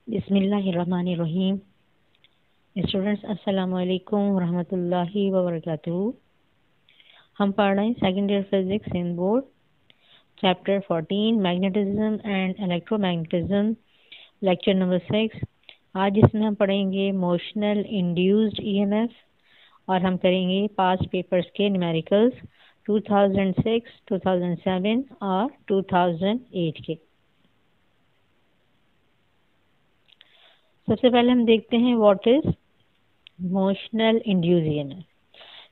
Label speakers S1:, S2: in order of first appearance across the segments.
S1: बिस्मिल्लाहिर्रहमानिर्रहीम। स्टूडेंट्स अस्सलाम वालेकुम रहमतुल्लाहि व बरकातुहू। हम पढ़ रहे हैं second year physics in board chapter 14 magnetism and electromagnetism, lecture number 6। आज इसमें हम पढ़ेंगे मोशनल इंड्यूस्ड ईएमएफ और हम करेंगे पास्ट पेपर्स के न्यूमेरिकल्स 2006, 2007 और 2008 के। सबसे पहले हम देखते हैं what is motional induce EMF.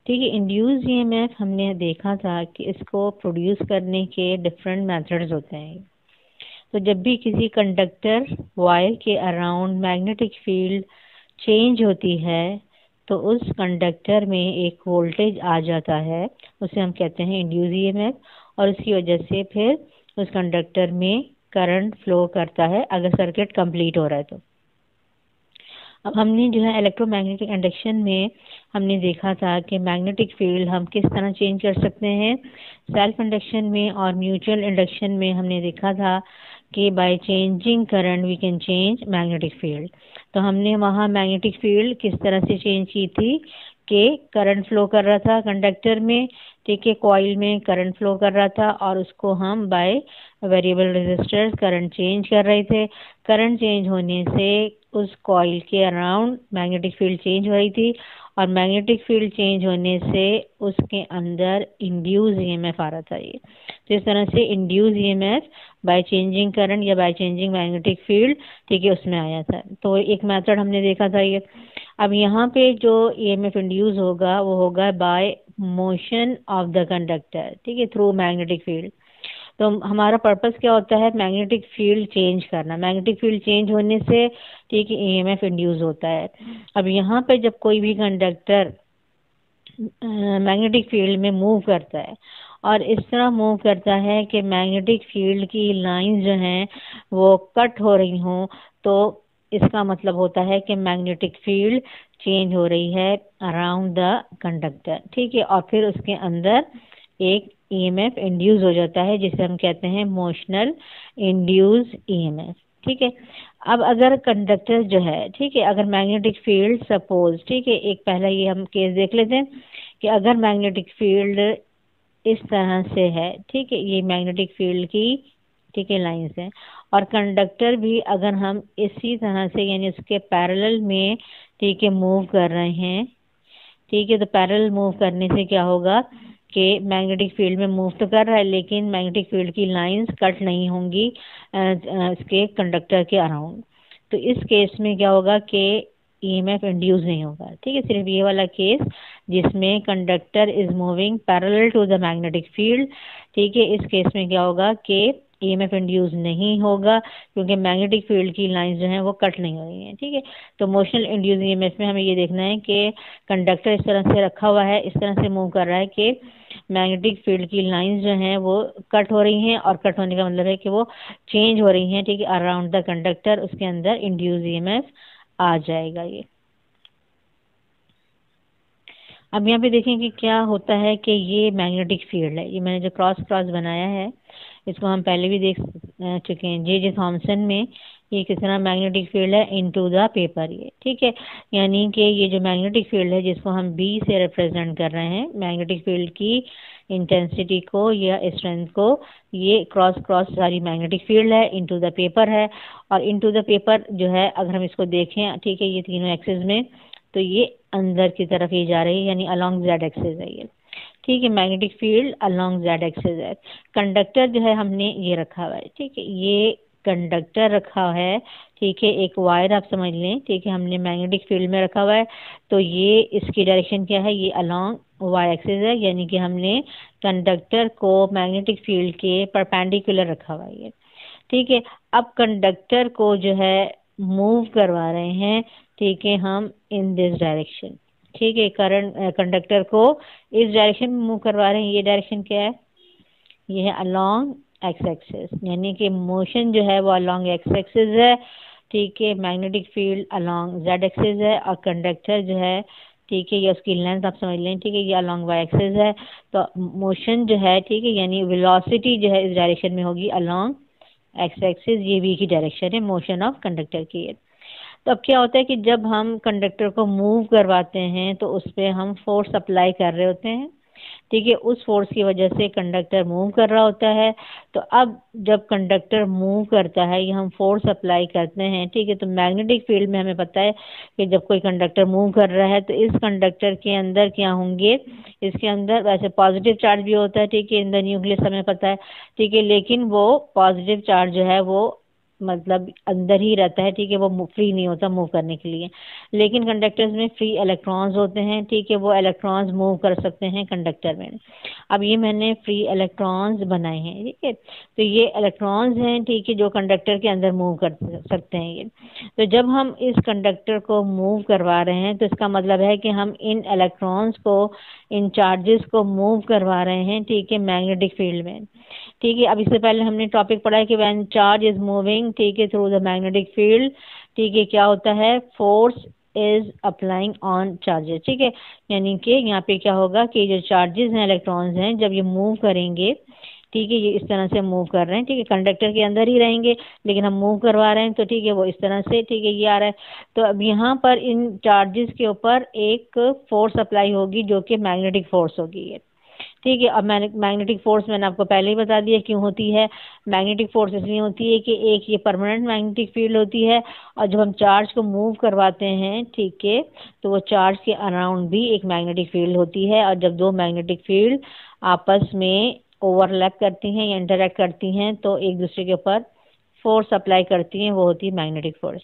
S1: ठीक है, इंड्यूस ईएमएफ हमने देखा था कि इसको प्रोड्यूस करने के डिफरेंट मेथड्स होते हैं। तो जब भी किसी कंडक्टर वायर के अराउंड मैग्नेटिक फील्ड चेंज होती है तो उस कंडक्टर में एक वोल्टेज आ जाता है, उसे हम कहते हैं इंड्यूस ईएमएफ, और उसकी वजह से फिर उस कंडक्टर में करंट फ्लो करता है अगर सर्किट कंप्लीट हो रहा है तो। अब हमने जो है इलेक्ट्रोमैग्नेटिक इंडक्शन में हमने देखा था कि मैग्नेटिक फील्ड हम किस तरह चेंज कर सकते हैं। सेल्फ इंडक्शन में और म्यूचुअल इंडक्शन में हमने देखा था कि by changing current we can change magnetic field. तो हमने वहाँ मैग्नेटिक फील्ड किस तरह से चेंज की थी कि करंट फ्लो कर रहा था कंडक्टर में, ठीक है, कॉइल में करंट फ्लो कर रहा था और उसको हम by variable resistors current change कर रहे थे। करंट चेंज होने से उस कॉइल के अराउंड मैग्नेटिक फील्ड चेंज हो रही थी और मैग्नेटिक फील्ड चेंज होने से उसके अंदर इंड्यूस ईएमएफ आ रहा था। ये तो इस तरह से induce EMF bye changing current या बाय चेंजिंग मैग्नेटिक फील्ड, ठीक है, उसमें आया था। तो एक मेथड हमने देखा था ये। अब यहाँ पे जो ईएमएफ इंड्यूस होगा वो होगा bye motion of the conductor, ठीक है, थ्रू मैग्नेटिक फील्ड। तो हमारा पर्पस क्या होता है, मैग्नेटिक फील्ड चेंज करना। मैग्नेटिक फील्ड चेंज होने से, ठीक है, ईएमएफ इंड्यूस होता है। अब यहाँ पे जब कोई भी कंडक्टर मैग्नेटिक फील्ड में मूव करता है और इस तरह मूव करता है कि मैग्नेटिक फील्ड की लाइंस जो हैं वो कट हो रही हों, तो इसका मतलब होता है कि मैग्नेटिक फील्ड चेंज हो रही है अराउंड द कंडक्टर, ठीक है, और फिर उसके अंदर एक ईएमएफ इंड्यूस हो जाता है जिसे हम कहते हैं मोशनल इंड्यूस ईएमएफ। ठीक है, अब अगर कंडक्टर जो है, ठीक है, अगर मैग्नेटिक फील्ड सपोज, ठीक है, एक पहला ये हम केस देख लेते हैं कि अगर मैग्नेटिक फील्ड इस तरह से है, ठीक है, ये मैग्नेटिक फील्ड की, ठीक है, लाइंस है, और कंडक्टर भी अगर हम इसी तरह से यानी उसके पैरेलल में, ठीक है, मूव कर रहे हैं, ठीक है, तो पैरेलल मूव करने से क्या होगा कि मैग्नेटिक फील्ड में मूव तो कर रहा है लेकिन मैग्नेटिक फील्ड की लाइंस कट नहीं होंगी इसके कंडक्टर के अराउंड। तो इस केस में क्या होगा कि ईएमएफ इंड्यूस नहीं होगा। ठीक है, सिर्फ ये वाला केस जिसमें conductor is moving parallel to the magnetic field, ठीक है, इस केस में क्या होगा कि ईएमएफ इंड्यूस नहीं होगा क्योंकि मैग्नेटिक फील्ड की लाइंस जो हैं वो कट नहीं हो रही हैं। ठीक है, तो मोशनल इंड्यूस ईएमएफ में हमें ये देखना है कि कंडक्टर इस तरह से रखा हुआ है, इस तरह से मूव कर रहा है कि मैग्नेटिक फील्ड की लाइंस जो हैं वो कट हो रही हैं, और कट होने का मतलब है कि वो चेंज हो रही हैं, ठीक है, अराउंड द कंडक्टर, उसके अंदर इंड्यूस ईएमएफ आ जाएगा ये। अब यहाँ पे देखें कि क्या होता है कि ये मैग्नेटिक फील्ड है, ये मैंने जो क्रॉस क्रॉस बनाया है इसको हम पहले भी देख चुके हैं जे थॉमसन में। ये किस तरह मैग्नेटिक फील्ड है इनटू द पेपर, ये ठीक है, यानी कि ये जो मैग्नेटिक फील्ड है जिसको हम बी से रिप्रेजेंट कर रहे हैं, मैग्नेटिक फील्ड की इंटेंसिटी को या स्ट्रेंथ को, ये क्रॉस क्रॉस सारी मैग्नेटिक फील्ड है, इनटू द पेपर है, और इनटू द पेपर जो है अगर हम इसको देखें, ठीक है, ये तीनों एक्सिस में, तो ये अंदर की तरफ ही जा रही है यानी अलोंग जेड एक्सिस है ये। ठीक है, magnetic field along Z axis है। कंडक्टर जो है हमने ये रखा हुआ है, ठीक है, ये कंडक्टर रखा है, ठीक है, एक वायर आप समझ लें, ठीक है, हमने मैग्नेटिक फील्ड में रखा हुआ है, तो ये इसकी डायरेक्शन क्या है, ये अलोंग वाई एक्सिस है, यानी कि हमने कंडक्टर को मैग्नेटिक फील्ड के परपेंडिकुलर रखा हुआ है। ठीक है, अब कंडक्टर को जो है मूव करवा रहे हैं, ठीक है, हम इन दिस डायरेक्शन, ठीक है, करंट कंडक्टर को इस डायरेक्शन में मूव करवा रहे हैं। ये डायरेक्शन क्या है, ये है अलोंग एक्स एक्सिस, यानी कि मोशन जो है वो अलोंग एक्स एक्सिस है, ठीक है, magnetic field along Z axis है, और कंडक्टर जो है, ठीक है, ये उसकी लेंथ आप समझ लें, ठीक है, ये अलोंग वाई एक्सिस है। तो मोशन जो है, ठीक है, यानी वेलोसिटी जो है इस डायरेक्शन में होगी अलोंग एक्स एक्सिस, ये वी की डायरेक्शन है मोशन ऑफ कंडक्टर की। तो अब क्या होता है कि जब हम कंडक्टर को मूव करवाते हैं तो उस पर हम फोर्स अप्लाई कर रहे होते हैं, ठीक है। उस फोर्स की वजह से कंडक्टर मूव कर रहा होता है। तो अब जब कंडक्टर मूव करता है या हम फोर्स अप्लाई करते हैं, ठीक है, तो मैग्नेटिक फील्ड में हमें पता है कि जब कोई कंडक्टर मूव कर रहा है तो इस कंडक्टर के अंदर क्या होंगे, इसके अंदर वैसे पॉजिटिव चार्ज भी होता है, ठीक है, इन द न्यूक्लियस हमें पता है, ठीक है, लेकिन वो पॉजिटिव चार्ज जो है वो मतलब अंदर ही रहता है, ठीक है, वो फ्री नहीं होता मूव करने के लिए। लेकिन कंडक्टर्स में फ्री इलेक्ट्रॉन्स होते हैं, ठीक है, वो इलेक्ट्रॉन्स मूव कर सकते हैं कंडक्टर में। अब ये मैंने फ्री इलेक्ट्रॉन्स बनाए हैं, ठीक है, तो ये इलेक्ट्रॉन्स हैं, ठीक है, जो कंडक्टर के अंदर मूव कर सकते हैं ये। तो जब हम इस कंडक्टर को मूव करवा रहे हैं तो इसका मतलब है कि हम इन इलेक्ट्रॉन्स को, इन चार्जेस को मूव करवा रहे हैं, ठीक है, मैग्नेटिक फील्ड में, ठीक है। अब इससे पहले हमने टॉपिक पढ़ा है कि व्हेन चार्ज इज मूविंग, ठीक है, थ्रू द मैग्नेटिक फील्ड, ठीक है, क्या होता है, force is applying on charges, ठीक है। यानी कि यहाँ पे क्या होगा कि जो चार्जेस हैं, इलेक्ट्रॉन्स हैं, जब ये मूव करेंगे, ठीक है, ये इस तरह से मूव कर रहे हैं, ठीक है, कंडक्टर के अंदर ही रहेंगे लेकिन हम मूव करवा रहे हैं, तो ठीक है, वो इस तरह से, ठीक है, ये आ रहा है। तो अब यहाँ पर इन चार्जेस के ऊपर एक फोर्स अप्लाई होगी जो कि मैग्नेटिक फोर्स होगी ये, ठीक है। अब मैग्नेटिक फोर्स मैंने आपको पहले ही बता दिया क्यों होती है। मैग्नेटिक फोर्स इसलिए होती है कि एक ये परमानेंट मैग्नेटिक फील्ड होती है और जब हम चार्ज को मूव करवाते हैं, ठीक है, तो वो चार्ज के अराउंड भी एक मैग्नेटिक फील्ड होती है और जब दो मैग्नेटिक फील्ड आपस में ओवरलैप करती हैं या इंटरेक्ट करती हैं तो एक दूसरे के ऊपर फोर्स अप्लाई करती हैं, वो होती है मैग्नेटिक फोर्स।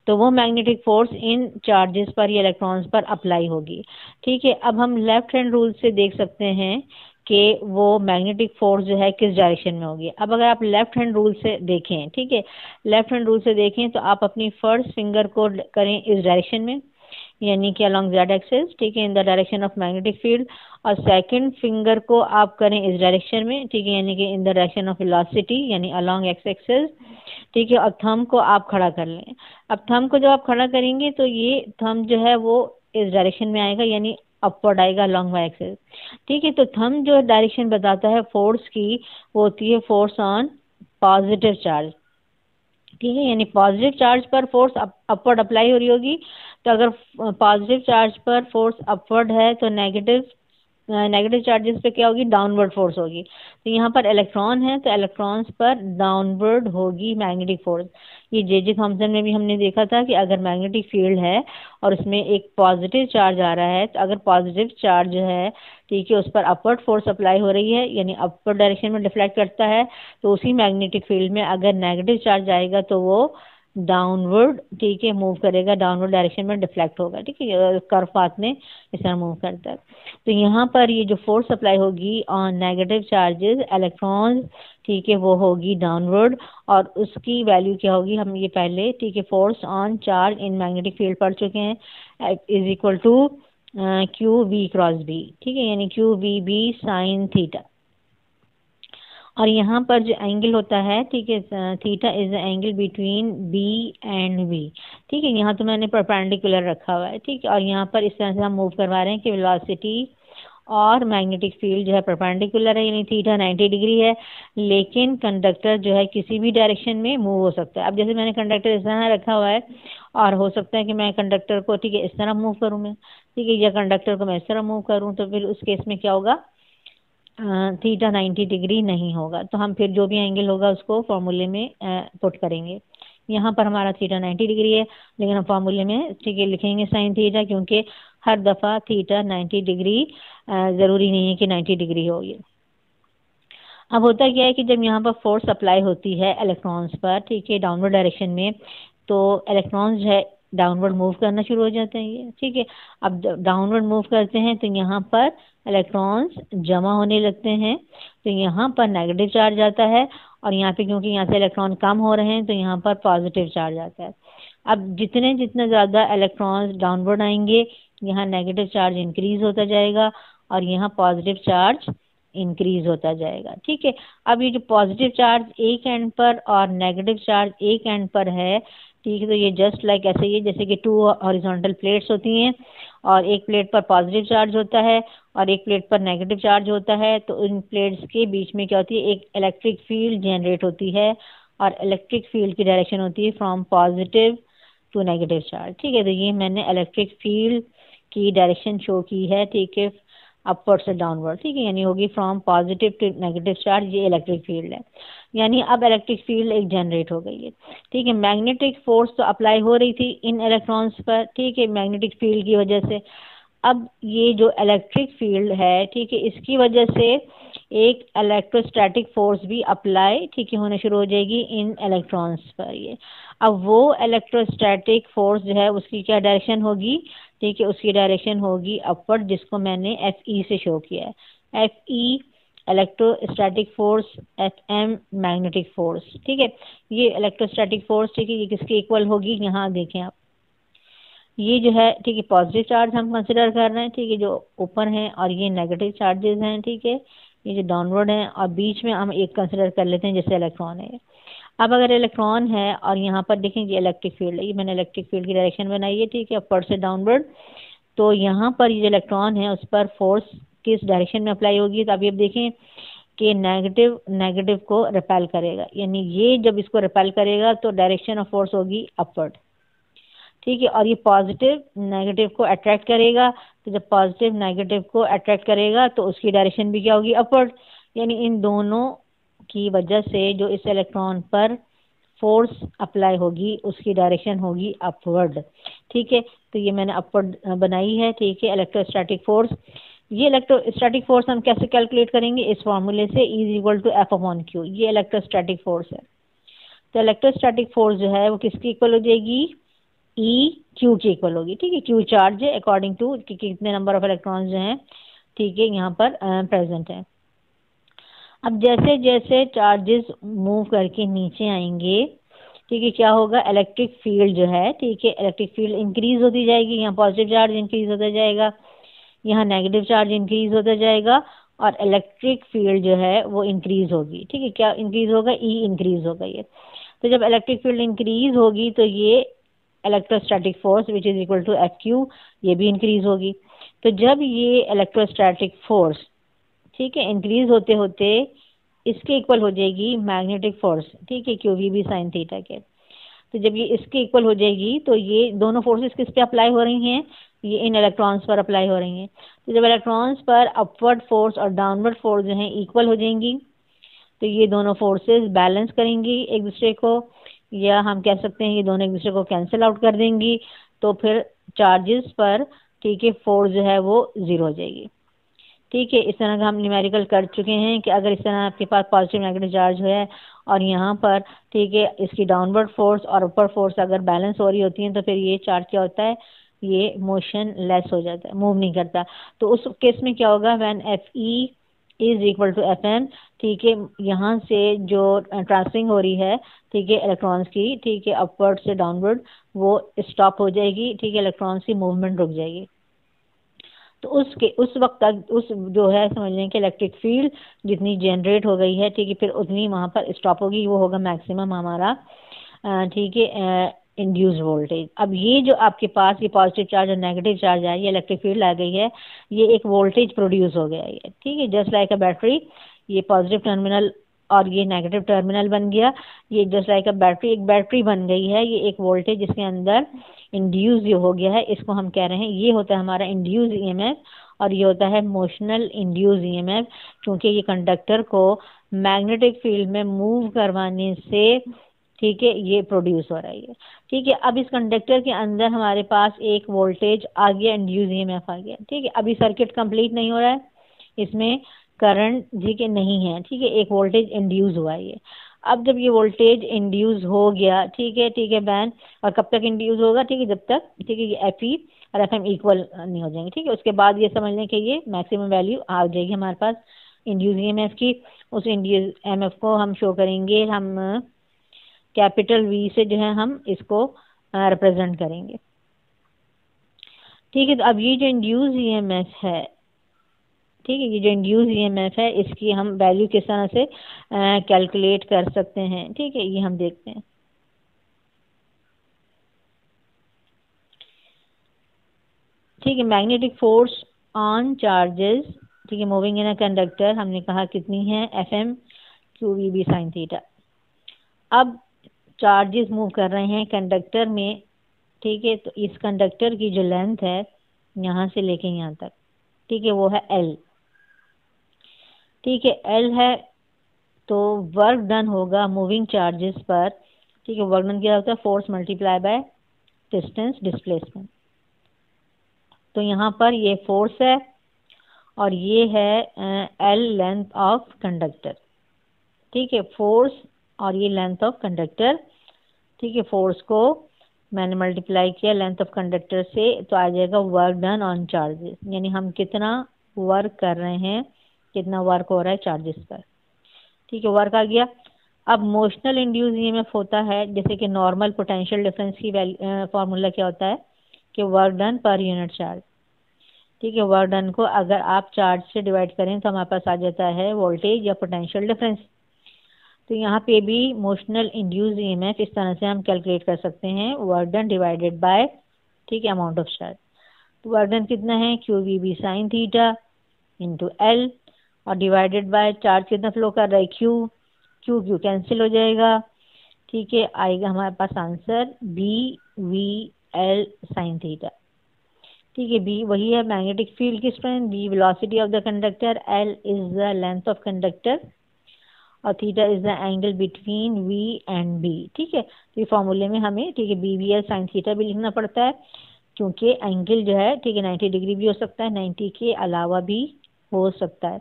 S1: तो वो मैग्नेटिक फोर्स इन चार्जेस पर या इलेक्ट्रॉन्स पर अप्लाई होगी, ठीक है। अब हम लेफ्ट हैंड रूल से देख सकते हैं कि वो मैग्नेटिक फोर्स जो है किस डायरेक्शन में होगी। अब अगर आप लेफ्ट हैंड रूल से देखें, ठीक है, लेफ्ट हैंड रूल से देखें तो आप अपनी फर्स्ट फिंगर को करें इस डायरेक्शन में, यानी कि अलोंग जेड एक्सिस, ठीक है, in the direction of magnetic field, और सेकंड फिंगर को आप करें इस डायरेक्शन में, ठीक है, यानी कि in the direction of velocity यानी अलोंग एक्स एक्सिस, ठीक है, और थंब को आप खड़ा कर लें। अब थंब को जब आप खड़ा करेंगे तो ये थंब जो है वो इस डायरेक्शन में आएगा यानी अपवर्ड आएगा अलोंग वाई एक्सिस, ठीक है। तो थंब जो डायरेक्शन बताता है फोर्स की वो होती है फोर्स ऑन पॉजिटिव चार्ज, ठीक है, यानी पॉजिटिव चार्ज पर फोर्स अपवर्ड अप्लाई हो रही होगी। तो अगर पॉजिटिव चार्ज पर फोर्स अपवर्ड है तो नेगेटिव चार्जेस पे क्या होगी, डाउनवर्ड फोर्स होगी। तो यहाँ पर इलेक्ट्रॉन है तो इलेक्ट्रॉन्स पर डाउनवर्ड होगी मैग्नेटिक फोर्स। ये जे थॉमसन में भी हमने देखा था कि अगर मैग्नेटिक फील्ड है और उसमें एक पॉजिटिव चार्ज आ रहा है तो अगर पॉजिटिव चार्ज है, ठीक है, उस पर अपवर्ड फोर्स अप्लाई हो रही है यानी अपवर्ड डायरेक्शन में डिफ्लेक्ट करता है, तो उसी मैग्नेटिक फील्ड में अगर नेगेटिव चार्ज आएगा तो वो डाउनवर्ड, ठीक है, मूव करेगा, डाउनवर्ड डायरेक्शन में डिफ्लेक्ट होगा, ठीक है, कर्व पाथ में इस तरह मूव करता है। तो यहाँ पर ये जो फोर्स अप्लाई होगी ऑन नेगेटिव चार्जेस इलेक्ट्रॉन्स, ठीक है, वो होगी डाउनवर्ड और उसकी वैल्यू क्या होगी, हम ये पहले, ठीक है, force on charge in magnetic field पढ़ चुके हैं, is equal to q v cross B, ठीक है, यानी q v B sine theta. और यहाँ पर जो एंगल होता है, ठीक है, theta is the angle between B and V, ठीक है, यहाँ तो मैंने परपेंडिकुलर रखा हुआ है, ठीक है, और यहाँ पर इस तरह से हम मूव करवा रहे हैं कि वेलोसिटी और मैग्नेटिक फील्ड जो है परपेंडिकुलर है यानी थीटा 90 डिग्री है, लेकिन कंडक्टर जो है किसी भी डायरेक्शन में मूव हो सकता है। अब जैसे मैंने कंडक्टर इस तरह रखा हुआ है और हो सकता है कि मैं कंडक्टर को, ठीक है, इस तरह मूव करूँ मैं, ठीक है, या कंडक्टर को मैं इस तरह मूव करूँ, तो फिर उस केस में क्या होगा, थीटा 90 डिग्री नहीं होगा। तो हम फिर जो भी एंगल होगा उसको फॉर्मूले में पुट करेंगे। यहाँ पर हमारा थीटा 90 डिग्री है लेकिन हम फॉर्मूले में, ठीक है, लिखेंगे साइन थीटा, क्योंकि हर दफ़ा थीटा 90 डिग्री ज़रूरी नहीं है कि 90 डिग्री हो ये। अब होता क्या है कि जब यहाँ पर फोर्स अप्लाई होती है इलेक्ट्रॉन्स पर, ठीक है, डाउनवर्ड डायरेक्शन में, तो इलेक्ट्रॉन्स जो है डाउनवर्ड मूव करना शुरू हो जाते हैं ये, ठीक है। अब डाउनवर्ड मूव करते हैं तो यहाँ पर इलेक्ट्रॉन्स जमा होने लगते हैं, तो यहाँ पर नेगेटिव चार्ज आता है और यहाँ पे क्योंकि यहाँ से इलेक्ट्रॉन कम हो रहे हैं तो यहाँ पर पॉजिटिव चार्ज आता है। अब जितना ज़्यादा इलेक्ट्रॉन्स डाउनवर्ड आएंगे यहाँ नेगेटिव चार्ज इंक्रीज होता जाएगा और यहाँ पॉजिटिव चार्ज इंक्रीज होता जाएगा, ठीक है। अब ये जो पॉजिटिव चार्ज एक एंड पर और नेगेटिव चार्ज एक एंड पर है, ठीक है, तो ये जस्ट लाइक ऐसे ही जैसे कि 2 हॉरिजॉन्टल प्लेट्स होती हैं और एक प्लेट पर पॉजिटिव चार्ज होता है और एक प्लेट पर नेगेटिव चार्ज होता है, तो इन प्लेट्स के बीच में क्या होती है, एक इलेक्ट्रिक फील्ड जनरेट होती है और इलेक्ट्रिक फील्ड की डायरेक्शन होती है from positive to negative charge. ठीक है, तो ये मैंने इलेक्ट्रिक फील्ड की डायरेक्शन शो की है, ठीक है, अपवर्ड से डाउनवर्ड। ठीक है, यानी होगी from positive to negative charge, ये इलेक्ट्रिक फील्ड है। यानी अब इलेक्ट्रिक फील्ड एक जनरेट हो गई है। ठीक है, मैग्नेटिक फोर्स तो अप्लाई हो रही थी इन इलेक्ट्रॉन्स पर, ठीक है, मैग्नेटिक फील्ड की वजह से। अब ये जो इलेक्ट्रिक फील्ड है, ठीक है, इसकी वजह से एक इलेक्ट्रोस्टैटिक फोर्स भी अप्लाई, ठीक है, होने शुरू हो जाएगी इन इलेक्ट्रॉन्स पर। ये अब वो इलेक्ट्रोस्टैटिक फोर्स जो है उसकी क्या डायरेक्शन होगी, ठीक है, उसकी डायरेक्शन होगी अपवर्ड, जिसको मैंने एफ ई से शो किया है। F E electrostatic force, F M magnetic force. ठीक है, ये इलेक्ट्रोस्टैटिक फोर्स, ठीक है, ये किसके इक्वल होगी, यहाँ देखें आप, ये जो है, ठीक है, पॉजिटिव चार्ज हम कंसिडर कर रहे हैं, ठीक है, जो ऊपर हैं, और ये नेगेटिव चार्जेस हैं, ठीक है, ये जो डाउनवर्ड हैं, और बीच में हम एक कंसिडर कर लेते हैं जैसे इलेक्ट्रॉन है। अब अगर इलेक्ट्रॉन है और यहाँ पर देखेंगे इलेक्ट्रिक फील्ड है, ये मैंने इलेक्ट्रिक फील्ड की डायरेक्शन बनाई है, ठीक है, अपवर्ड से डाउनवर्ड। तो यहाँ पर ये जो इलेक्ट्रॉन है उस पर फोर्स किस डायरेक्शन में अप्लाई होगी, तो अभी आप देखें कि नेगेटिव नेगेटिव को रिपेल करेगा, यानी ये जब इसको रिपेल करेगा तो डायरेक्शन ऑफ फोर्स होगी अपवर्ड। ठीक है, और ये पॉजिटिव नेगेटिव को अट्रैक्ट करेगा, तो जब पॉजिटिव नेगेटिव को अट्रैक्ट करेगा तो उसकी डायरेक्शन भी क्या होगी, अपवर्ड। यानी इन दोनों की वजह से जो इस इलेक्ट्रॉन पर फोर्स अप्लाई होगी उसकी डायरेक्शन होगी अपवर्ड। ठीक है, तो ये मैंने अपवर्ड बनाई है, ठीक है, इलेक्ट्रोस्टैटिक फोर्स। ये इलेक्ट्रोस्टैटिक फोर्स हम कैसे कैलकुलेट करेंगे, इस फॉर्मूले से, E is equal to F upon q. ये इलेक्ट्रोस्टैटिक फोर्स है। तो इलेक्ट्रोस्टैटिक फोर्स जो है वो किसकी इक्वल हो जाएगी, ई क्यू की इक्वल होगी। ठीक है, क्यू चार्ज है अकॉर्डिंग टू कि कितने नंबर ऑफ इलेक्ट्रॉन्स जो हैं, ठीक है, यहाँ पर प्रेजेंट हैं। अब जैसे जैसे चार्जेस मूव करके नीचे आएंगे, ठीक है, क्या होगा, इलेक्ट्रिक फील्ड जो है, ठीक है, इलेक्ट्रिक फील्ड इंक्रीज होती जाएगी। यहाँ पॉजिटिव चार्ज इंक्रीज होता जाएगा, यहाँ नेगेटिव चार्ज इंक्रीज होता जाएगा, और इलेक्ट्रिक फील्ड जो है वो इंक्रीज होगी। ठीक है, क्या इंक्रीज होगा, ई इंक्रीज होगा ये। तो जब इलेक्ट्रिक फील्ड इंक्रीज होगी तो ये electrostatic force which is equal to F q, ये भी इंक्रीज होगी। तो जब ये इलेक्ट्रोस्टैटिक फोर्स, ठीक है, इंक्रीज होते होते इसके इक्वल हो जाएगी मैग्नेटिक फोर्स, ठीक है, q v B sine theta के। तो जब ये इसके इक्वल हो जाएगी तो ये दोनों फोर्सेस किस पे अप्लाई हो रही हैं, ये इन इलेक्ट्रॉन्स पर अप्लाई हो रही हैं। तो जब इलेक्ट्रॉन्स पर अपवर्ड फोर्स और डाउनवर्ड फोर्स जो है इक्वल हो जाएंगी, तो ये दोनों फोर्सेस बैलेंस करेंगी एक दूसरे को, या हम कह सकते हैं ये दोनों एक दूसरे को कैंसिल आउट कर देंगी। तो फिर चार्जेस पर, ठीक है, फोर्स जो है वो जीरो हो जाएगी। ठीक है, इस तरह का हम न्यूमेरिकल कर चुके हैं कि अगर इस तरह आपके पास पॉजिटिव नेगेटिव चार्ज है और यहाँ पर, ठीक है, इसकी डाउनवर्ड फोर्स और अपर फोर्स अगर बैलेंस हो रही होती है तो फिर ये चार्ज क्या होता है, ये मोशन लेस हो जाता है, मूव नहीं करता। तो उस केस में क्या होगा, when F E is equal to F M, ठीक है, यहाँ से जो ट्रांसफरिंग हो रही है, ठीक है, इलेक्ट्रॉन्स की, ठीक है, अपवर्ड से डाउनवर्ड, वो स्टॉप हो जाएगी। ठीक है, इलेक्ट्रॉन्स की मूवमेंट रुक जाएगी। तो उस वक्त तक उस जो है समझ लें कि इलेक्ट्रिक फील्ड जितनी जनरेट हो गई है, ठीक है, फिर उतनी वहाँ पर स्टॉप होगी, वो होगा मैक्सिमम हमारा, ठीक है, इंड्यूस वोल्टेज। अब ये जो आपके पास ये पॉजिटिव चार्ज और नेगेटिव चार्ज है, ये इलेक्ट्रिक फील्ड आ गई है, ये एक वोल्टेज प्रोड्यूस हो गया है। ठीक है, जस्ट लाइक अ बैटरी, ये पॉजिटिव टर्मिनल और ये नेगेटिव टर्मिनल बन गया, ये जस्ट लाइक अ बैटरी, एक बैटरी बन गई है। ये एक वोल्टेज जिसके अंदर इंड्यूस जो हो गया है, इसको हम कह रहे हैं, ये होता है हमारा इंड्यूस ईएमएफ, और ये होता है मोशनल इंड्यूस ईएमएफ, क्योंकि ये कंडक्टर को मैग्नेटिक फील्ड में मूव करवाने से, ठीक है, ये प्रोड्यूस हो रही है। ठीक है, अब इस कंडक्टर के अंदर हमारे पास एक वोल्टेज आ गया, इंड्यूस ईएमएफ आ गया। ठीक है, अभी सर्किट कंप्लीट नहीं हो रहा है, इसमें करंट जी के नहीं है, ठीक है, एक वोल्टेज इंड्यूस हुआ है ये। अब जब ये वोल्टेज इंड्यूस हो गया, ठीक है बैन, और कब तक इंड्यूस होगा, ठीक है, जब तक, ठीक है, ये एफ ई और एफ एम इक्वल नहीं हो जाएंगे। ठीक है, उसके बाद ये समझ लें कि ये मैक्सिमम वैल्यू आ जाएगी हमारे पास इंड्यूस ईएमएफ की। उस इंड्यूस ईएमएफ को हम शो करेंगे, हम कैपिटल वी से जो है हम इसको रिप्रेजेंट करेंगे। ठीक है, तो अब ये जो इंड्यूस ईएमएफ है, ठीक है, ये जो इंड्यूस ईएमएफ है, इसकी हम वैल्यू किस तरह से कैलकुलेट कर सकते हैं, ठीक है, ये हम देखते हैं। ठीक है, मैग्नेटिक फोर्स ऑन चार्जेस, ठीक है, मूविंग इन अ कंडक्टर, हमने कहा कितनी है, F M q v B sine theta. अब चार्जेस मूव कर रहे हैं कंडक्टर में, ठीक है। तो इस कंडक्टर की जो लेंथ है यहाँ से लेके यहाँ तक, ठीक है, वो है एल। ठीक है, एल है। तो वर्क डन होगा मूविंग चार्जेस पर, ठीक है, वर्क डन क्या होता है, force multiply by distance displacement. तो यहाँ पर ये फोर्स है और ये है एल लेंथ ऑफ कंडक्टर। ठीक है, फोर्स और ये लेंथ ऑफ कंडक्टर। ठीक है, फोर्स को मैंने मल्टीप्लाई किया लेंथ ऑफ कंडक्टर से, तो आ जाएगा वर्क डन ऑन चार्जेस, यानी हम कितना वर्क कर रहे हैं, कितना वर्क हो रहा है चार्जेस पर। ठीक है, वर्क आ गया। अब मोशनल इंड्यूस ईएमएफ होता है, जैसे कि नॉर्मल पोटेंशियल डिफरेंस की फॉर्मूला क्या होता है कि work done per unit charge. ठीक है, वर्क डन को अगर आप चार्ज से डिवाइड करें तो हमारे पास आ जाता है वोल्टेज या पोटेंशियल डिफरेंस। तो यहाँ पे भी मोशनल इंड्यूस ईएमएफ इस तरह से हम कैलकुलेट कर सकते हैं, वर्क डन डिवाइडेड बाय, ठीक है, अमाउंट ऑफ चार्ज। तो वर्क डन कितना है, q v B sine theta into L, और डिवाइडेड बाय चार्ज कितना फ्लो कर रहा है, क्यू। क्यू क्यू कैंसिल हो जाएगा। ठीक है, आएगा हमारे पास answer B V L sine theta. ठीक है, बी वही है मैग्नेटिक फील्ड की strength, B velocity of the conductor, L is the length of conductor और theta is the angle between V and B. ठीक है, तो ये फॉर्मूले में हमें, ठीक है, B V L sine theta भी लिखना पड़ता है, क्योंकि एंगल जो है, ठीक है, 90 डिग्री भी हो सकता है, 90 के अलावा भी हो सकता है।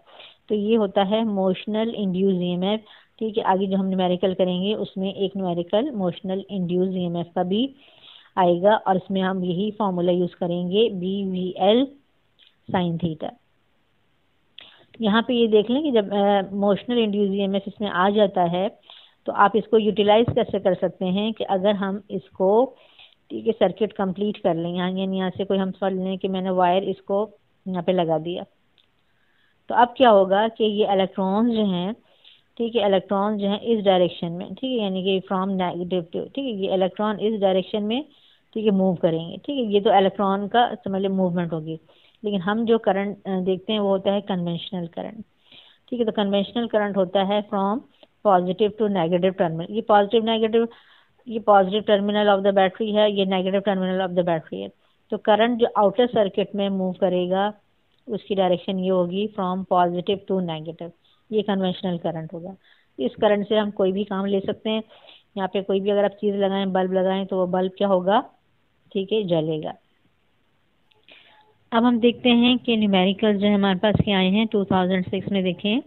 S1: तो ये होता है मोशनल इंड्यूस ईएमएफ। ठीक है, आगे जो हम न्यूमेरिकल करेंगे उसमें एक न्यूमेरिकल मोशनल इंड्यूस ईएमएफ का भी आएगा, और इसमें हम यही फॉर्मूला यूज करेंगे, B V L sine theta. यहाँ पे ये देख लें कि जब मोशनल इंड्यूस ईएमएफ इसमें आ जाता है तो आप इसको यूटिलाइज कैसे कर सकते हैं कि अगर हम इसको, ठीक है, सर्किट कंप्लीट कर लें, यहाँ से कोई हम समझ लें कि मैंने वायर इसको यहाँ पे लगा दिया, तो अब क्या होगा कि ये इलेक्ट्रॉन्स जो हैं, ठीक है, इलेक्ट्रॉन जो हैं इस डायरेक्शन में, ठीक है, यानी कि फ्रॉम नेगेटिव टू, ठीक है, ये इलेक्ट्रॉन इस डायरेक्शन में, ठीक है, मूव करेंगे। ठीक है, ये तो इलेक्ट्रॉन का समझ लो मूवमेंट होगी। लेकिन हम जो करंट देखते हैं वो होता है कन्वेंशनल करंट। ठीक है, तो कन्वेंशनल करंट होता है from positive to negative terminal. ये positive terminal of the battery है, ये negative terminal of the battery है। तो करंट जो आउटर सर्किट में मूव करेगा उसकी डायरेक्शन ये होगी फ्रॉम पॉजिटिव टू नेगेटिव, ये कन्वेंशनल करंट होगा। इस करंट से हम कोई भी काम ले सकते हैं। यहाँ पे कोई भी अगर आप चीज़ लगाएं, बल्ब लगाएं, तो वो बल्ब क्या होगा, ठीक है, जलेगा। अब हम देखते हैं कि न्यूमेरिकल जो है हमारे पास क्या आए हैं 2006 में। देखें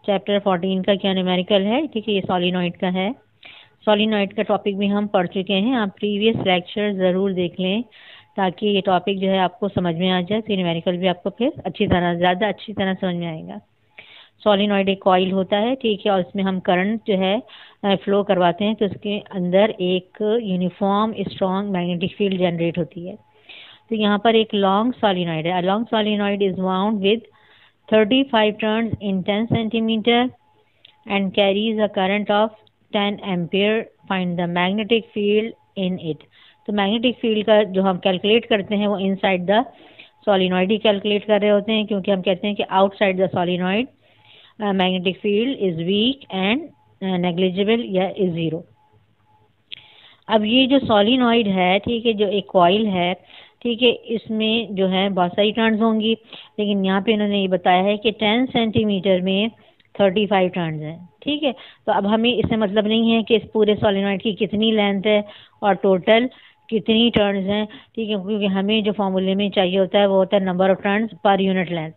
S1: चैप्टर 14 का क्या न्यूमेरिकल है। ठीक है, ये सॉलिनॉइड का है। सॉलिनॉइड का टॉपिक भी हम पढ़ चुके हैं, आप प्रीवियस लेक्चर ज़रूर देख लें ताकि ये टॉपिक जो है आपको समझ में आ जाए, तो न्यूमेरिकल भी आपको फिर ज़्यादा अच्छी तरह समझ में आएगा। सॉलिनॉइड एक कॉइल होता है, ठीक है, और इसमें हम करंट जो है फ्लो करवाते हैं, तो उसके अंदर एक uniform strong magnetic field generate होती है। तो यहाँ पर एक लॉन्ग सॉलिनॉइड है। Long solenoid is wound with 35 turns in 10 centimetre and carries a current of 10 ampere. Find the magnetic field in it. तो मैग्नेटिक फील्ड का जो हम कैलकुलेट करते हैं वो inside the solenoid he calculate कर रहे होते हैं, क्योंकि हम कहते हैं कि outside the solenoid magnetic field is weak and negligible या इज जीरो। अब ये जो सॉलिनॉइड है, ठीक है, जो एक कॉइल है, ठीक है, इसमें जो है बहुत सारी टर्न्स होंगी, लेकिन यहाँ पे इन्होंने ये बताया है कि 10 सेंटीमीटर में 35 टर्न्स हैं। ठीक है, तो अब हमें इससे मतलब नहीं है कि इस पूरे सॉलिनॉइड की कितनी लेंथ है और टोटल कितनी टर्न्स हैं। ठीक है, क्योंकि हमें जो फॉर्मूले में चाहिए होता है वो होता है number of turns per unit length.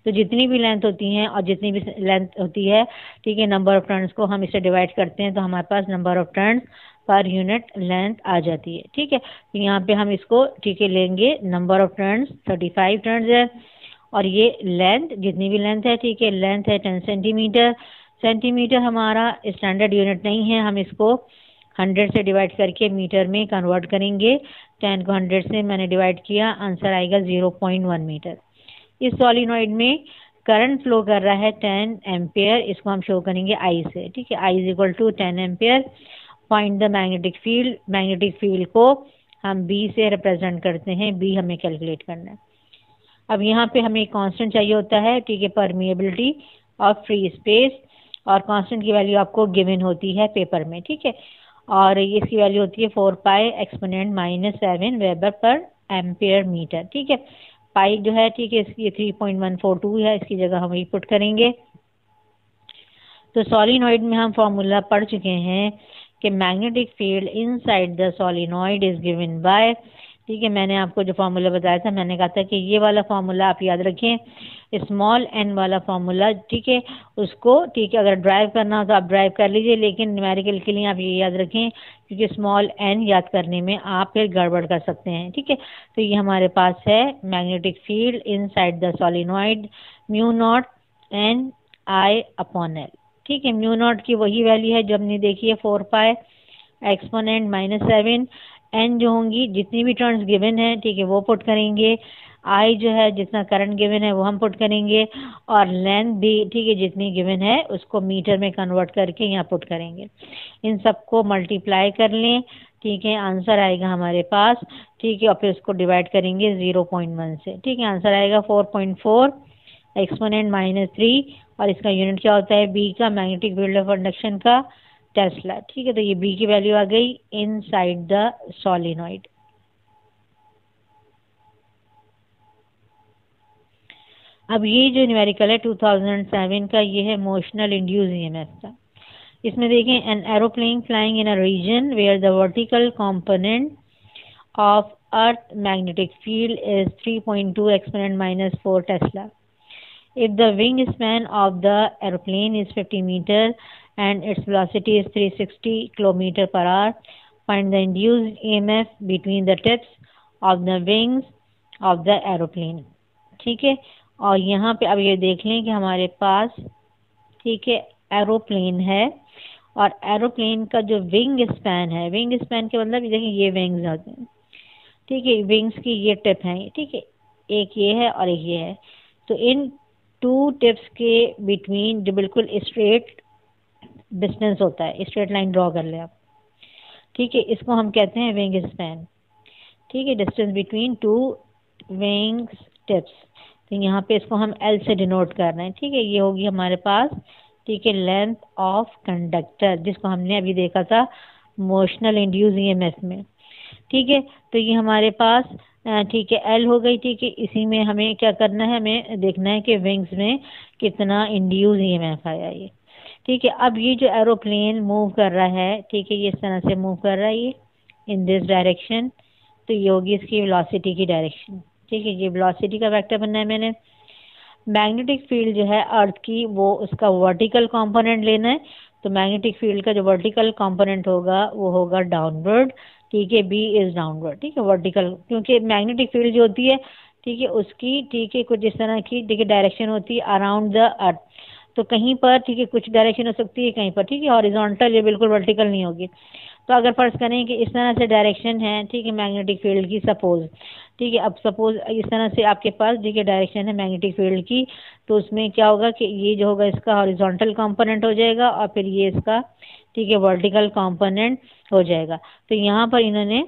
S1: तो जितनी भी लेंथ होती हैं और जितनी भी लेंथ होती है, ठीक है, नंबर ऑफ टर्न्स को हम इसे डिवाइड करते हैं तो हमारे पास number of turns per unit length आ जाती है। ठीक है, तो यहाँ पे हम इसको, ठीक है, लेंगे नंबर ऑफ टर्न्स 35 टर्न्स है, और ये लेंथ जितनी भी लेंथ है, ठीक है, लेंथ है 10 सेंटीमीटर। सेंटीमीटर हमारा स्टैंडर्ड यूनिट नहीं है, हम इसको 100 से डिवाइड करके मीटर में कन्वर्ट करेंगे। 10 को 100 से मैंने डिवाइड किया, आंसर आएगा 0.1 मीटर। इस सॉलिनॉइड में करंट फ्लो कर रहा है 10 एम्पियर, इसको हम शो करेंगे आई से। ठीक है, I is equal to 10 ampere. Find the magnetic field. Magnetic field को हम बी से रिप्रेजेंट करते हैं, बी हमें कैलकुलेट करना है। अब यहाँ पे हमें कांस्टेंट चाहिए होता है, ठीक है, परमिएबिलिटी ऑफ फ्री स्पेस, और कांस्टेंट की वैल्यू आपको गिवन होती है पेपर में। ठीक है, और ये इसकी वैल्यू होती है 4 pi exponent -7 weber per ampere metre. ठीक है, पाई जो है ठीक है इसकी 3.142 है, इसकी जगह हम वही पुट करेंगे। तो सोलिनॉइड में हम फॉर्मूला पढ़ चुके हैं कि magnetic field inside the solenoid is given by, ठीक है, मैंने आपको जो फार्मूला बताया था, मैंने कहा था कि ये वाला फार्मूला आप याद रखें, स्मॉल एन वाला फार्मूला, ठीक है, उसको, ठीक है, अगर ड्राइव करना हो तो आप ड्राइव कर लीजिए, लेकिन न्यूमेरिकल के लिए आप ये याद रखें, क्योंकि स्मॉल एन याद करने में आप फिर गड़बड़ कर सकते हैं। ठीक है, तो ये हमारे पास है magnetic field inside the solenoid mu not an I upon L. ठीक है, म्यू नॉट की वही वैल्यू है जो हमने देखी है 4 पाई एक्सपोनेंट -7, एन जो होंगी जितनी भी टर्न्स गिवन है, ठीक है, वो पुट करेंगे, आई जो है जितना करंट गिवन है वो हम पुट करेंगे, और लेंथ भी, ठीक है, जितनी गिवन है उसको मीटर में कन्वर्ट करके यहाँ पुट करेंगे। इन सबको मल्टीप्लाई कर लें, ठीक है, आंसर आएगा हमारे पास, ठीक है, और फिर उसको डिवाइड करेंगे 0.1 से। ठीक है, आंसर आएगा 4.4 एक्सपोनेंट -3, और इसका यूनिट क्या होता है, बी का, मैग्नेटिक फील्ड ऑफ इंडक्शन का, टेस्ला। ठीक है, तो ये बी की वैल्यू आ गई इनसाइड द सोलिनॉइड। अब ये जो न्यूमेरिकल है 2007 का, ये है मोशनल इंड्यूस ईएमएफ का। इसमें देखें, an aeroplane flying in a region where the vertical component of earth magnetic field is 3.2 exponent -4 tesla. If the wingspan of the aeroplane is 50 meter and its velocity is 360 km per hour, find the induced EMF between the tips of the wings of the aeroplane। ठीक है, और यहाँ पे अब ये देख लें कि हमारे पास, ठीक है, एरोप्लेन है, और एरोप्लेन का जो विंग स्पैन है, विंग स्पैन के मतलब देखिए ये विंग्स होते हैं, ठीक है, विंग्स की ये टिप है, ठीक है, एक ये है और एक ये है, तो इन टू टिप्स के बिटवीन जो बिल्कुल स्ट्रेट डिस्टेंस होता है, स्ट्रेट लाइन ड्रॉ कर ले आप, ठीक है, इसको हम कहते हैं विंग स्पैन। ठीक है, distance between two wings tips, तो यहाँ पे इसको हम एल से डिनोट कर रहे हैं। ठीक है, ये होगी हमारे पास, ठीक है, लेंथ ऑफ कंडक्टर, जिसको हमने अभी देखा था मोशनल इंड्यूस ईएमएफ में। ठीक है, तो ये हमारे पास, ठीक है, एल हो गई। ठीक है, इसी में हमें क्या करना है, हमें देखना है कि विंग्स में कितना इंड्यूस ईएमएफ आया ये। ठीक है, अब ये जो एरोप्लेन मूव कर रहा है, ठीक है, ये इस तरह से मूव कर रहा है, ये इन दिस डायरेक्शन, तो ये होगी इसकी वेलोसिटी की डायरेक्शन। ठीक है, ये वेलोसिटी का वेक्टर बनना है मैंने। मैग्नेटिक फील्ड जो है अर्थ की, वो उसका वर्टिकल कंपोनेंट लेना है, तो मैग्नेटिक फील्ड का जो वर्टिकल कंपोनेंट होगा वो होगा डाउनवर्ड। ठीक है, बी इज डाउनवर्ड। ठीक है, वर्टिकल, क्योंकि मैग्नेटिक फील्ड जो होती है, ठीक है, उसकी, ठीक है, कुछ इस तरह की, ठीक है, डायरेक्शन होती है अराउंड द अर्थ, तो कहीं पर, ठीक है, कुछ डायरेक्शन हो सकती है कहीं पर, ठीक है, हॉरिजॉन्टल या बिल्कुल वर्टिकल नहीं होगी। तो अगर फर्ज करें कि इस तरह से डायरेक्शन है, ठीक है, मैग्नेटिक फील्ड की, सपोज, ठीक है, अब सपोज इस तरह से आपके पास, ठीक है, डायरेक्शन है मैग्नेटिक फील्ड की, तो उसमें क्या होगा कि ये जो होगा इसका हॉरिजॉन्टल कंपोनेंट हो जाएगा, और फिर ये इसका, ठीक है, वर्टिकल कंपोनेंट हो जाएगा। तो यहाँ पर इन्होंने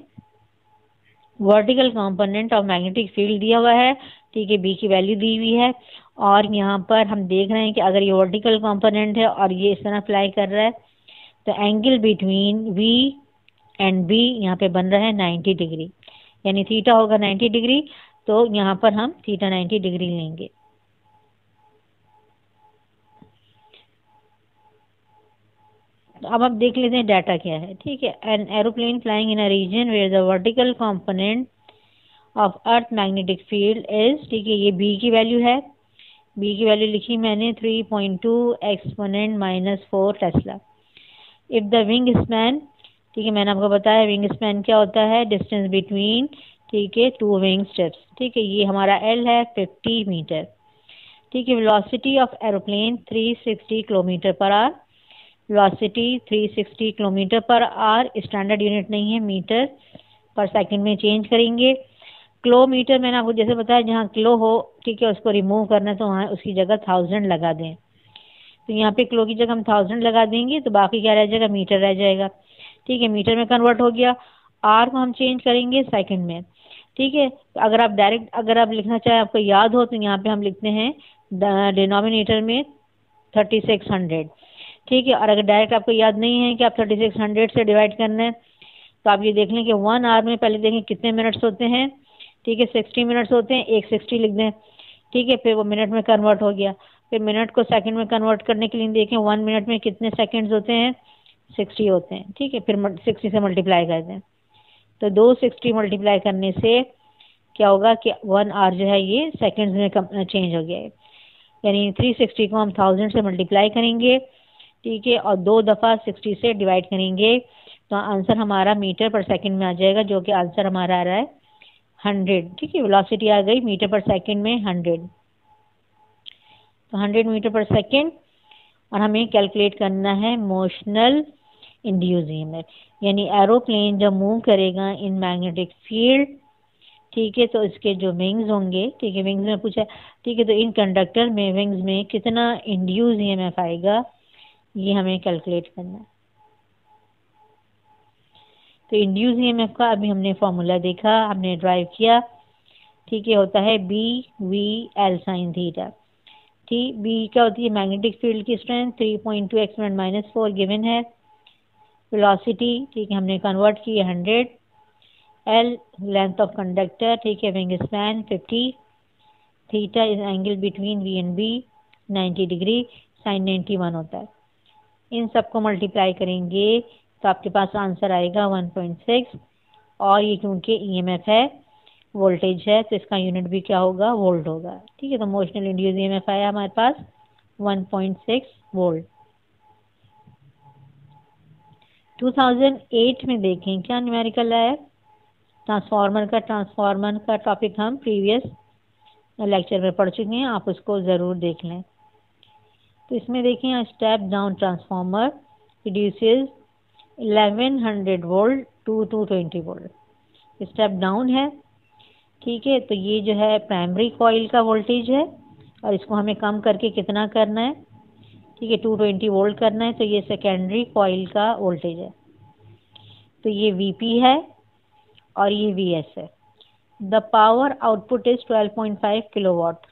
S1: vertical component of magnetic field दिया हुआ है, ठीक है, बी की वैल्यू दी हुई है, और यहाँ पर हम देख रहे हैं कि अगर ये वर्टिकल कंपोनेंट है और ये इस तरह फ्लाई कर रहा है, तो angle between V and B यहाँ पे बन रहा है 90 डिग्री, यानी थीटा होगा 90 डिग्री, तो यहाँ पर हम थीटा 90 डिग्री लेंगे। तो अब आप देख लेते हैं डाटा क्या है। ठीक है, an aeroplane flying in a region where the vertical component of earth magnetic field is, ठीक है, ये बी की वैल्यू है, बी की वैल्यू लिखी मैंने 3.2 exponent -4 Tesla. If the wing span, ठीक है, मैंने आपको बताया विंग स्पैन क्या होता है, डिस्टेंस बिटवीन, ठीक है, टू विंग स्टेप्स। ठीक है, ये हमारा एल है 50 मीटर। ठीक है, velocity of aeroplane 360 kilometre per hour, velocity 360 kilometre per hour, standard unit नहीं है, मीटर पर सेकंड में चेंज करेंगे। किलोमीटर मैंने आपको जैसे बताया, जहाँ किलो हो, ठीक है, उसको रिमूव करना है, तो वहाँ उसकी जगह 1000 लगा दें, तो यहाँ पे किलो की जगह हम 1000 लगा देंगे, तो बाकी क्या रह जाएगा, मीटर रह जाएगा। ठीक है, मीटर में कन्वर्ट हो गया, आर को हम चेंज करेंगे सेकंड में। ठीक है, तो अगर आप डायरेक्ट, अगर आप लिखना चाहें, आपको याद हो, तो यहाँ पे हम लिखते हैं डिनोमिनेटर में 3600। ठीक है। और अगर डायरेक्ट आपको याद नहीं है कि आप 3600 से डिवाइड करना है, तो आप ये देख लें कि 1 आवर में पहले देखें कितने मिनट्स होते हैं। ठीक है, 60 मिनट्स होते हैं, एक 60 लिख दें। ठीक है, फिर वो मिनट में कन्वर्ट हो गया। फिर मिनट को सेकंड में कन्वर्ट करने के लिए देखें 1 मिनट में कितने सेकंड्स होते हैं, 60 होते हैं। ठीक है, फिर 60 से मल्टीप्लाई कर दें, तो 260 मल्टीप्लाई करने से क्या होगा कि 1 आवर जो है ये सेकंड्स में चेंज हो गया है। यानी 360 को हम 1000 से मल्टीप्लाई करेंगे, ठीक है, और 2 दफ़ा 60 से डिवाइड करेंगे, तो आंसर हमारा मीटर पर सेकंड में आ जाएगा, जो कि आंसर हमारा आ रहा है 100। ठीक है, वेलोसिटी आ गई मीटर पर सेकंड में 100, तो 100 मीटर पर सेकंड। और हमें कैलकुलेट करना है मोशनल इंड्यूस ईएमएफ, यानी एरोप्लेन जब मूव करेगा इन मैग्नेटिक फील्ड, ठीक है, तो इसके जो विंग्स होंगे, ठीक है, विंग्स में पूछा, ठीक है, तो इन कंडक्टर में विंग्स में कितना इंड्यूस ईएमएफ आएगा, ये हमें कैलकुलेट करना है। तो इंड्यूस ईएमएफ का अभी हमने फॉर्मूला देखा, हमने ड्राइव किया। ठीक है, होता है BV_L sin थीटा। ठीक, बी क्या होती है, मैग्नेटिक फील्ड की स्ट्रेंथ 3.2 x - 4 गिवन है। वेलोसिटी, ठीक है, हमने कन्वर्ट की 100। L लेंथ ऑफ कंडक्टर, ठीक है, wing span 50। Theta is angle between V and B 90 degree, sine 91 होता है। इन सबको मल्टीप्लाई करेंगे तो आपके पास आंसर आएगा 1.6। और ये क्योंकि ईएमएफ है, वोल्टेज है, तो इसका यूनिट भी क्या होगा, वोल्ट होगा। ठीक है, तो मोशनल इंड्यूस ईएमएफ आया हमारे पास 1.6 वोल्ट। 2008 में देखें क्या न्यूमेरिकल आया ट्रांसफार्मर का टॉपिक हम प्रीवियस लेक्चर में पढ़ चुके हैं, आप उसको ज़रूर देख लें। तो इसमें देखें, step down transformer produces 1100 volt to 220 volt. Step down है, ठीक है, तो ये जो है प्राइमरी कॉइल का वोल्टेज है, और इसको हमें कम करके कितना करना है, ठीक है, 220 वोल्ट करना है, तो ये सेकेंडरी कॉइल का वोल्टेज है। तो ये VP है और ये VS है। The power output is 12.5 kilowatt.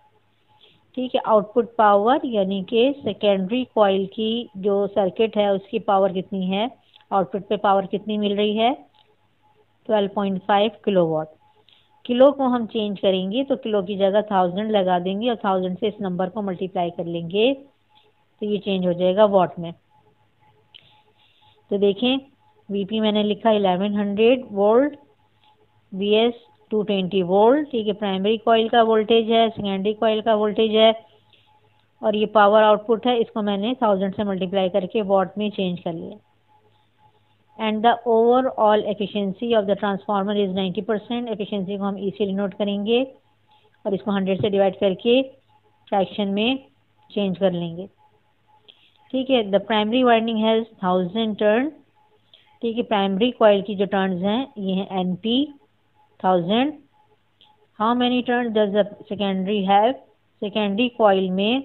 S1: ठीक है, आउटपुट पावर यानी कि सेकेंडरी कॉइल की जो सर्किट है उसकी पावर कितनी है, आउटपुट पे पावर कितनी मिल रही है, 12.5 किलोवाट। किलो को हम चेंज करेंगे तो किलो की जगह 1000 लगा देंगे और 1000 से इस नंबर को मल्टीप्लाई कर लेंगे, तो ये चेंज हो जाएगा वॉट में। तो देखें, VP मैंने लिखा 1100 वोल्ट, VS 220 वोल्ट। ठीक है, प्राइमरी कॉइल का वोल्टेज है, सेकेंडरी कॉइल का वोल्टेज है, और ये पावर आउटपुट है, इसको मैंने 1000 से मल्टीप्लाई करके वॉट में चेंज कर लिया। And the overall efficiency of the transformer is 90%। Efficiency को हम इजीली नोट करेंगे और इसको 100 से डिवाइड करके फ्रैक्शन में चेंज कर लेंगे। ठीक है, the primary winding has 1000 turn. ठीक है, प्राइमरी कॉइल की जो टर्न्स हैं ये हैं NP 1000। How many turn does the secondary have, secondary coil में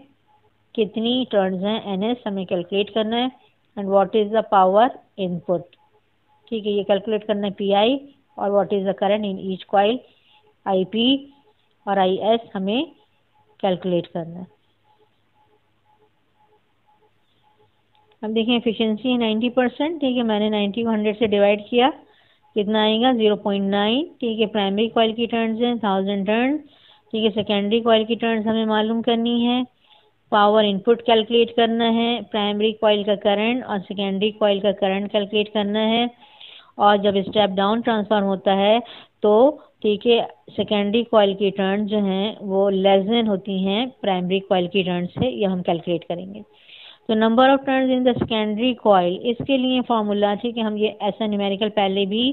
S1: कितनी टर्न्स हैं, NS हमें कैलकुलेट करना है। And what is the power input, ठीक है, ये कैलकुलेट करना है PI, और what is the current in each coil, IP और IS हमें कैलकुलेट करना है। अब देखें, एफिशिएंसी है 90%। ठीक है, मैंने 90 को 100 से डिवाइड किया, कितना आएगा 0.9। ठीक है, प्राइमरी कॉइल की टर्न्स हैं 1000 टर्न। ठीक है, सेकेंडरी कॉइल की टर्न्स हमें मालूम करनी है, पावर इनपुट कैलकुलेट करना है, प्राइमरी कॉइल का करंट और सेकेंडरी कॉइल का करंट कैलकुलेट करना है। और जब स्टेप डाउन ट्रांसफार्म होता है तो ठीक है, सेकेंडरी कॉइल की टर्न जो हैं वो लेस देन होती हैं प्राइमरी कॉइल की टर्न से, ये हम कैलकुलेट करेंगे। तो number of turns in the secondary coil, इसके लिए फॉर्मूला, ठीक है, हम ये ऐसा न्यूमेरिकल पहले भी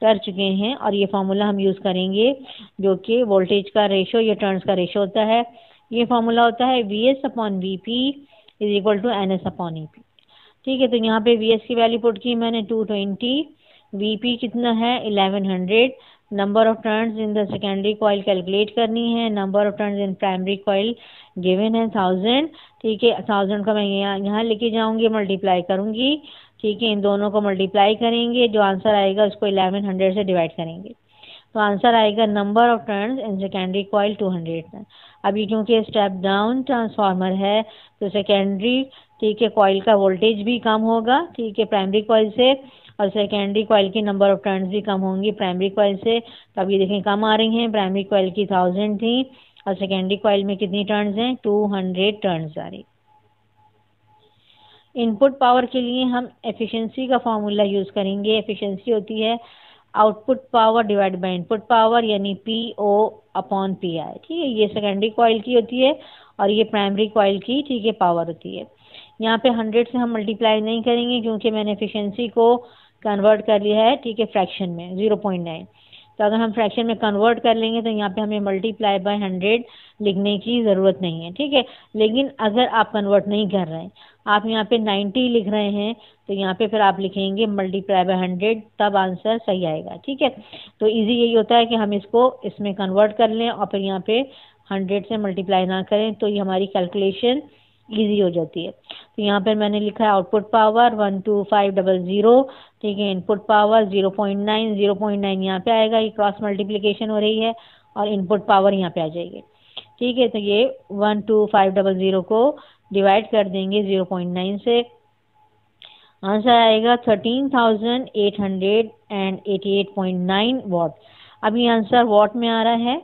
S1: कर चुके हैं और ये फॉर्मूला हम यूज़ करेंगे, जो कि वोल्टेज का रेशो या टर्न्स का रेशो होता है। ये फॉर्मूला होता है VS/VP is equal to NS/EP। ठीक है, तो यहाँ पे VS की वैल्यू पुट की मैंने 220, VP कितना है 1100, number of turns in the secondary coil calculate करनी है, number of turns in primary coil given है 1000। ठीक है, 1000 का मैं यहाँ लेके जाऊंगी, मल्टीप्लाई करूंगी। ठीक है, इन दोनों को मल्टीप्लाई करेंगे, जो आंसर आएगा उसको 1100 से डिवाइड करेंगे, तो आंसर आएगा number of turns in secondary coil 200 turn. अभी क्योंकि स्टेप डाउन ट्रांसफार्मर है तो सेकेंडरी ठीक है, कॉइल का वोल्टेज भी कम होगा, ठीक है, प्राइमरी कॉइल से, और सेकेंडरी कॉइल की नंबर ऑफ टर्न्स भी कम होंगी प्राइमरी कॉइल से। तो अब ये देखें कम आ रही हैं, प्राइमरी कॉइल की 1000 थी और सेकेंडरी कॉइल में कितनी टर्न्स हैं, 200 टर्न्स आ रही। इनपुट पावर के लिए हम एफिशिएंसी का फॉर्मूला यूज करेंगे। एफिशिएंसी होती है output power divide by input power, यानी PO अपॉन PI। ठीक है, ये सेकेंडरी कॉइल की होती है और ये प्राइमरी कॉइल की, ठीक है, पावर होती है। यहाँ पे 100 से हम मल्टीप्लाई नहीं करेंगे क्योंकि मैंने एफिशिएंसी को कन्वर्ट कर लिया है, ठीक है, फ्रैक्शन में 0.9। तो अगर हम फ्रैक्शन में कन्वर्ट कर लेंगे तो यहाँ पे हमें मल्टीप्लाई बाय 100 लिखने की ज़रूरत नहीं है। ठीक है, लेकिन अगर आप कन्वर्ट नहीं कर रहे हैं, आप यहाँ पे 90 लिख रहे हैं, तो यहाँ पे फिर आप लिखेंगे मल्टीप्लाई बाय 100, तब आंसर सही आएगा। ठीक है, तो इजी यही होता है कि हम इसको इसमें कन्वर्ट कर लें और फिर यहाँ पे 100 से मल्टीप्लाई ना करें, तो ये हमारी कैलकुलेशन ईजी हो जाती है। तो यहाँ पर मैंने लिखा है आउटपुट पावर 12500, ठीक है, इनपुट पावर 0.9 यहाँ पे आएगा, ये क्रॉस मल्टीप्लिकेशन हो रही है, और इनपुट पावर यहाँ पे आ जाएगी। ठीक है, तो ये 12500 को डिवाइड कर देंगे 0.9 से, आंसर आएगा 13,888.9 वॉट। अब ये आंसर वॉट में आ रहा है।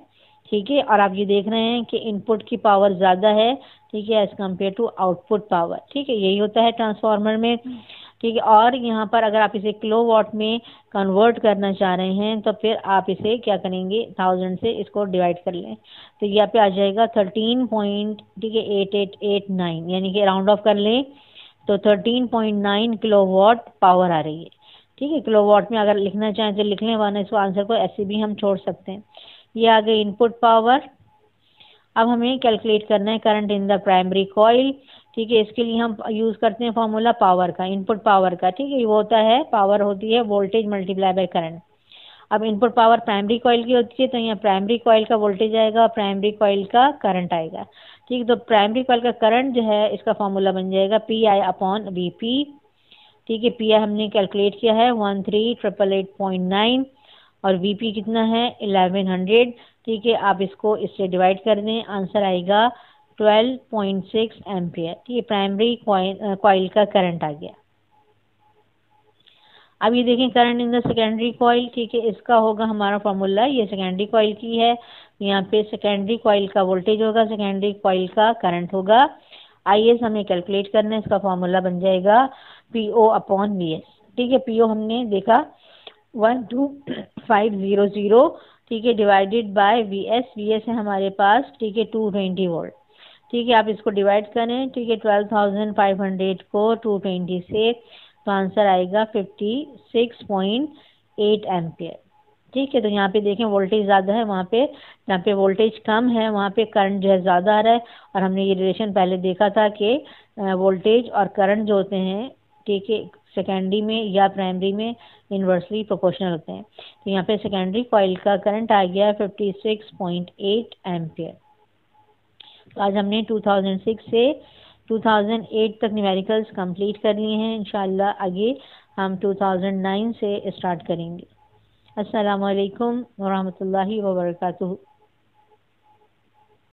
S1: ठीक है, और आप ये देख रहे हैं कि इनपुट की पावर ज़्यादा है, ठीक है, as compare to output power. ठीक है, यही होता है ट्रांसफार्मर में। ठीक है, और यहाँ पर अगर आप इसे किलो वॉट में कन्वर्ट करना चाह रहे हैं तो फिर आप इसे क्या करेंगे, 1000 से इसको डिवाइड कर लें, तो यहाँ पे आ जाएगा 13.8889, यानी कि राउंड ऑफ कर लें तो 13.9 किलोवाट पावर आ रही है। ठीक है, किलोवाट में अगर लिखना चाहें तो लिख लें, वरना इसको आंसर को ऐसे भी हम छोड़ सकते हैं। ये आ गई इनपुट पावर। अब हमें कैलकुलेट करना है current in the primary coil. ठीक है, इसके लिए हम यूज करते हैं फॉर्मूला पावर का, इनपुट पावर का। ठीक है, वो होता है, पावर होती है वोल्टेज मल्टीप्लाई बाय करंट। अब इनपुट पावर प्राइमरी कॉइल की होती है, तो यहाँ प्राइमरी कॉइल का वोल्टेज आएगा, प्राइमरी कॉइल का करंट आएगा। ठीक है, तो प्राइमरी कॉइल का करंट जो है, इसका फॉर्मूला बन जाएगा PI अपॉन VP। ठीक है, PI हमने कैलकुलेट किया है 13888.9 और VP कितना है 1100। ठीक है, आप इसको इससे डिवाइड कर दें, आंसर आएगा 12.6 एम्पियर। ठीक है, प्राइमरी कॉइल का करंट आ गया। अब ये देखें current in the secondary coil. ठीक है, इसका होगा हमारा फॉर्मूला, ये सेकेंडरी कॉइल की है, यहाँ पे सेकेंडरी कॉइल का वोल्टेज होगा, सेकेंडरी कॉइल का करंट होगा। आइए हमें कैलकुलेट करना है, इसका फॉर्मूला बन जाएगा PO अपॉन VS। ठीक है, PO हमने देखा 12500, ठीक है, डिवाइडेड बाय VS है हमारे पास, ठीक है, 220 वोल्ट। ठीक है, आप इसको डिवाइड करें, ठीक है, 12,500 को 220 से, तो आंसर आएगा 56.8 एम्पियर। ठीक है, तो यहाँ पे देखें वोल्टेज ज़्यादा है, वहाँ पे जहाँ पे वोल्टेज कम है वहाँ पे करंट जो है ज़्यादा आ रहा है। और हमने ये रिलेशन पहले देखा था कि वोल्टेज और करंट जो होते हैं, ठीक है, सेकेंडरी में या प्राइमरी में इन्वर्सली प्रोपोर्शनल होते हैं। तो यहाँ पे सेकेंडरी कॉइल का करंट आ गया 56.8 एम्पियर। तो आज हमने 2006 से 2008 तक न्यूमेरिकल्स कंप्लीट कर लिए हैं। इंशाल्लाह आगे हम 2009 से स्टार्ट करेंगे। अस्सलाम वालेकुम व रहमतुल्लाहि व बरकातुहू।